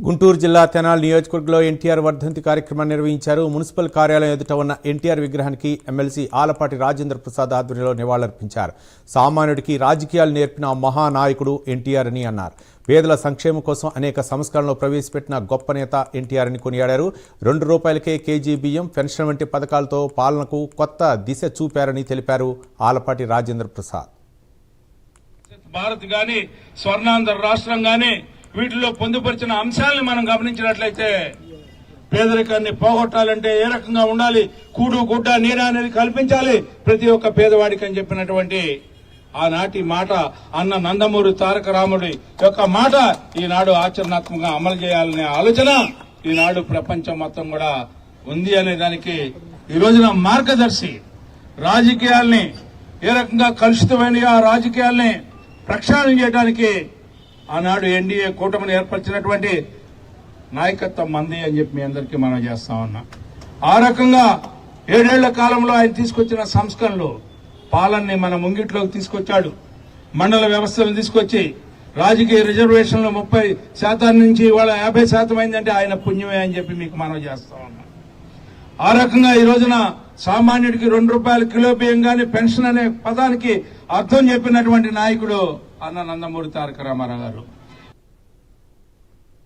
గుంటూరు జిల్లా తెనాలి నియోజకవర్గంలో ఎన్టీఆర్ వర్ధంతి కార్యక్రమాన్ని నిర్వహించారు. మున్సిపల్ కార్యాలయం ఎదుట ఉన్న ఎన్టీఆర్ విగ్రహానికి ఎమ్మెల్సీ ఆలపాటి రాజేంద్ర ప్రసాద్ ఆధ్వర్యంలో నివాళులర్పించారు. సామాన్యుడికి రాజకీయాలు నేర్పిన మహానాయకుడు ఎన్టీఆర్ అని అన్నారు. పేదల సంక్షేమం కోసం అనేక సంస్కరణలు ప్రవేశపెట్టిన గొప్ప నేత ఎన్టీఆర్ అని కొనియాడారు. ₹2కే కేజీ బియ్యం, పెన్షన్ వంటి పథకాలతో పాలనకు కొత్త దిశ చూపారని తెలిపారు ఆలపాటి రాజేంద్ర ప్రసాద్. భారత్ గాని స్వర్ణాంధ్ర రాష్ట్రం గాని వీటిలో పొందుపరిచిన అంశాలను మనం గమనించినట్లయితే పేదరికాన్ని పోగొట్టాలంటే ఏ రకంగా ఉండాలి, కూడు గుడ్డ నీడ అనేది కల్పించాలి ప్రతి ఒక్క పేదవాడికి అని చెప్పినటువంటి ఆనాటి మాట అన్న నందమూరి తారక రాముడి యొక్క మాట ఈనాడు ఆచరణాత్మకంగా అమలు చేయాలనే ఆలోచన ఈనాడు ప్రపంచం మొత్తం కూడా ఉంది అనే దానికి ఈ రోజున మార్గదర్శి. రాజకీయాల్ని ఏ రకంగా కలుషితమైన ఆ రాజకీయాల్ని ప్రక్షాళన చేయడానికి ఆనాడు ఎన్డీఏ కూటమిని ఏర్పరిచినటువంటి నాయకత్వం మంది అని చెప్పి మీ అందరికీ మనం చేస్తా ఉన్నాం. ఆ రకంగా 7 ఏళ్ల కాలంలో ఆయన తీసుకొచ్చిన సంస్కరణలు పాలనని మన ముంగిట్లోకి తీసుకొచ్చాడు. మండల వ్యవస్థలను తీసుకొచ్చి రాజకీయ రిజర్వేషన్లు 30% నుంచి ఇవాళ 50% అయిందంటే ఆయన పుణ్యమే అని చెప్పి మీకు మనం చేస్తా ఉన్నాం. ఆ రకంగా ఈ రోజున సామాన్యుడికి ₹2 కిలో బియ్యం గాని పెన్షన్ అనే పదానికి అర్థం చెప్పినటువంటి నాయకుడు అన్న నందమూరి తారక రామారావు గారు.